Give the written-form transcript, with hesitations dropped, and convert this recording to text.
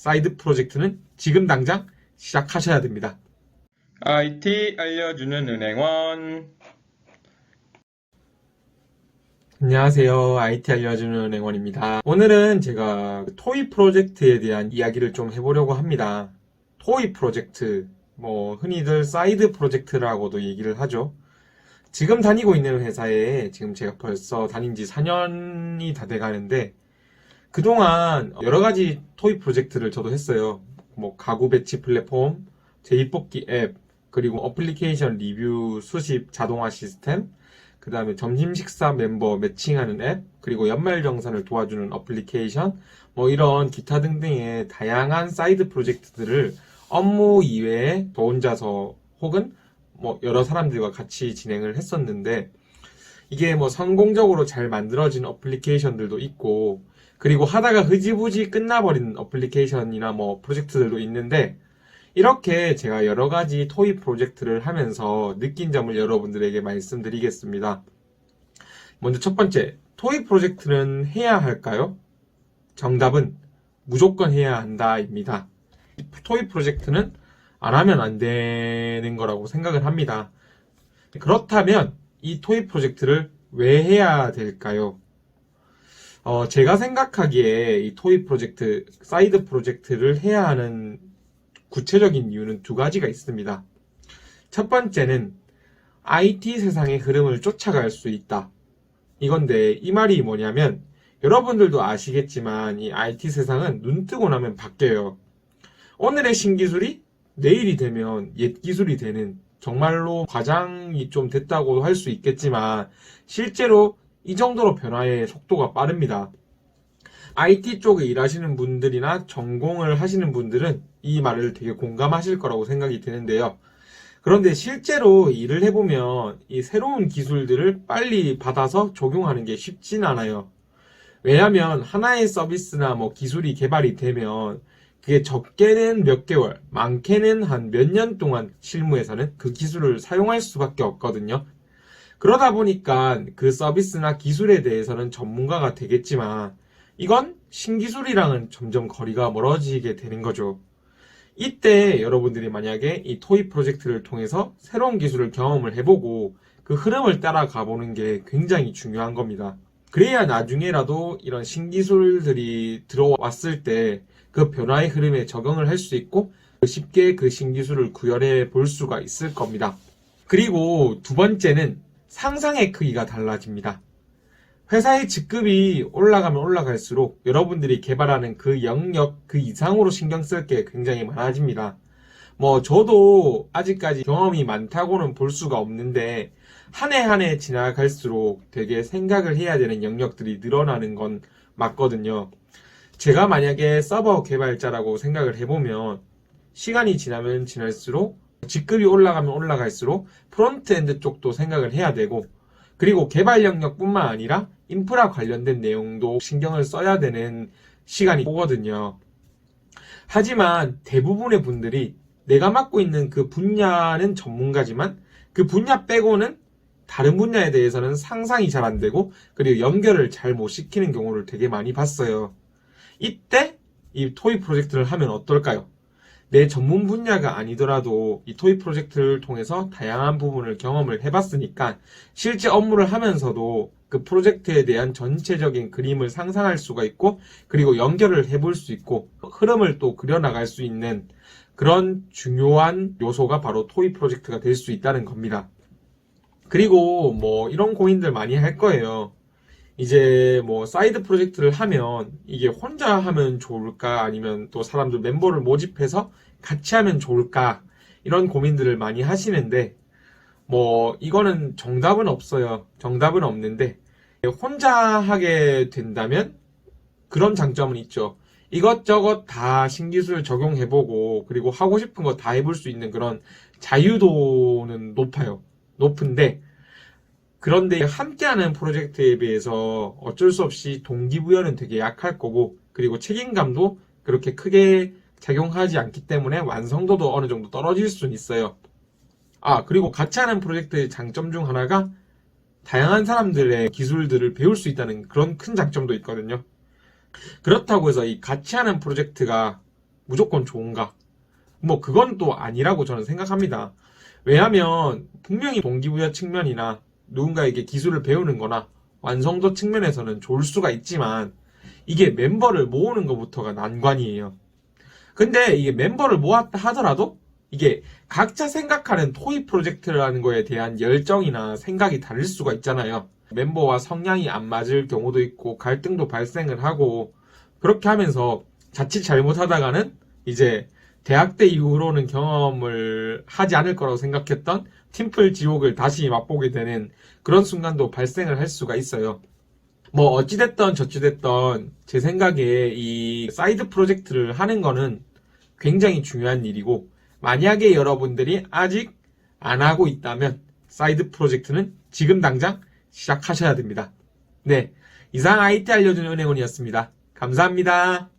사이드 프로젝트는 지금 당장 시작하셔야 됩니다. IT 알려주는 은행원. 안녕하세요. IT 알려주는 은행원입니다. 오늘은 제가 토이 프로젝트에 대한 이야기를 좀 해보려고 합니다. 토이 프로젝트, 흔히들 사이드 프로젝트라고도 얘기를 하죠. 지금 다니고 있는 회사에 지금 제가 벌써 다닌 지 4년이 다 돼가는데 그동안 여러 가지 토이 프로젝트를 저도 했어요. 가구 배치 플랫폼, 제입뽑기 앱, 그리고 어플리케이션 리뷰 수집 자동화 시스템, 그 다음에 점심 식사 멤버 매칭하는 앱, 그리고 연말정산을 도와주는 어플리케이션, 이런 기타 등등의 다양한 사이드 프로젝트들을 업무 이외에 저 혼자서 혹은 여러 사람들과 같이 진행을 했었는데, 이게 성공적으로 잘 만들어진 어플리케이션들도 있고, 그리고 하다가 흐지부지 끝나버린 어플리케이션이나 프로젝트들도 있는데, 이렇게 제가 여러 가지 토이 프로젝트를 하면서 느낀 점을 여러분들에게 말씀드리겠습니다. 먼저 첫 번째, 토이 프로젝트는 해야 할까요? 정답은 무조건 해야 한다입니다. 토이 프로젝트는 안 하면 안 되는 거라고 생각을 합니다. 그렇다면 이 토이 프로젝트를 왜 해야 될까요? 제가 생각하기에 이 토이 프로젝트, 사이드 프로젝트를 해야 하는 구체적인 이유는 두 가지가 있습니다. 첫 번째는 IT 세상의 흐름을 쫓아갈 수 있다. 이건데 이 말이 뭐냐면 여러분들도 아시겠지만 이 IT 세상은 눈 뜨고 나면 바뀌어요. 오늘의 신기술이 내일이 되면 옛 기술이 되는, 정말로 과장이 좀 됐다고 할 수 있겠지만 실제로 이 정도로 변화의 속도가 빠릅니다. IT 쪽에 일하시는 분들이나 전공을 하시는 분들은 이 말을 되게 공감하실 거라고 생각이 드는데요. 그런데 실제로 일을 해보면 이 새로운 기술들을 빨리 받아서 적용하는 게 쉽진 않아요. 왜냐하면 하나의 서비스나 기술이 개발이 되면 그게 적게는 몇 개월, 많게는 한 몇 년 동안 실무에서는 그 기술을 사용할 수밖에 없거든요. 그러다 보니까 그 서비스나 기술에 대해서는 전문가가 되겠지만 이건 신기술이랑은 점점 거리가 멀어지게 되는 거죠. 이때 여러분들이 만약에 이 토이 프로젝트를 통해서 새로운 기술을 경험을 해보고 그 흐름을 따라가 보는 게 굉장히 중요한 겁니다. 그래야 나중에라도 이런 신기술들이 들어왔을 때 그 변화의 흐름에 적응을 할 수 있고 쉽게 그 신기술을 구현해 볼 수가 있을 겁니다. 그리고 두 번째는 상상의 크기가 달라집니다. 회사의 직급이 올라가면 올라갈수록 여러분들이 개발하는 그 영역 그 이상으로 신경 쓸 게 굉장히 많아집니다. 저도 아직까지 경험이 많다고는 볼 수가 없는데 한 해 한 해 지나갈수록 되게 생각을 해야 되는 영역들이 늘어나는 건 맞거든요. 제가 만약에 서버 개발자라고 생각을 해보면 시간이 지나면 지날수록 직급이 올라가면 올라갈수록 프론트엔드 쪽도 생각을 해야 되고, 그리고 개발 영역뿐만 아니라 인프라 관련된 내용도 신경을 써야 되는 시간이 오거든요. 하지만 대부분의 분들이 내가 맡고 있는 그 분야는 전문가지만 그 분야 빼고는 다른 분야에 대해서는 상상이 잘 안 되고 그리고 연결을 잘 못 시키는 경우를 되게 많이 봤어요. 이때 이 토이 프로젝트를 하면 어떨까요? 내 전문 분야가 아니더라도 이 토이 프로젝트를 통해서 다양한 부분을 경험을 해봤으니까 실제 업무를 하면서도 그 프로젝트에 대한 전체적인 그림을 상상할 수가 있고 그리고 연결을 해볼 수 있고 흐름을 또 그려나갈 수 있는 그런 중요한 요소가 바로 토이 프로젝트가 될 수 있다는 겁니다. 그리고 이런 고민들 많이 할 거예요. 이제 사이드 프로젝트를 하면 이게 혼자 하면 좋을까 아니면 또 사람들 멤버를 모집해서 같이 하면 좋을까 이런 고민들을 많이 하시는데 이거는 정답은 없어요. 정답은 없는데 혼자 하게 된다면 그런 장점은 있죠. 이것저것 다 신기술 적용해보고 그리고 하고 싶은 거 다 해볼 수 있는 그런 자유도는 높아요. 높은데 그런데 함께하는 프로젝트에 비해서 어쩔 수 없이 동기부여는 되게 약할 거고 그리고 책임감도 그렇게 크게 작용하지 않기 때문에 완성도도 어느 정도 떨어질 수는 있어요. 그리고 같이 하는 프로젝트의 장점 중 하나가 다양한 사람들의 기술들을 배울 수 있다는 그런 큰 장점도 있거든요. 그렇다고 해서 이 같이 하는 프로젝트가 무조건 좋은가? 뭐 그건 또 아니라고 저는 생각합니다. 왜냐하면 분명히 동기부여 측면이나 누군가에게 기술을 배우는 거나 완성도 측면에서는 좋을 수가 있지만 이게 멤버를 모으는 것부터가 난관이에요. 근데 이게 멤버를 모았다 하더라도 이게 각자 생각하는 토이 프로젝트라는 거에 대한 열정이나 생각이 다를 수가 있잖아요. 멤버와 성향이 안 맞을 경우도 있고 갈등도 발생을 하고 그렇게 하면서 자칫 잘못하다가는 이제 대학 때 이후로는 경험을 하지 않을 거라고 생각했던 팀플 지옥을 다시 맛보게 되는 그런 순간도 발생을 할 수가 있어요. 뭐 어찌됐던 저찌됐던 제 생각에 이 사이드 프로젝트를 하는 거는 굉장히 중요한 일이고 만약에 여러분들이 아직 안 하고 있다면 사이드 프로젝트는 지금 당장 시작하셔야 됩니다. 네, 이상 IT 알려주는 은행원이었습니다. 감사합니다.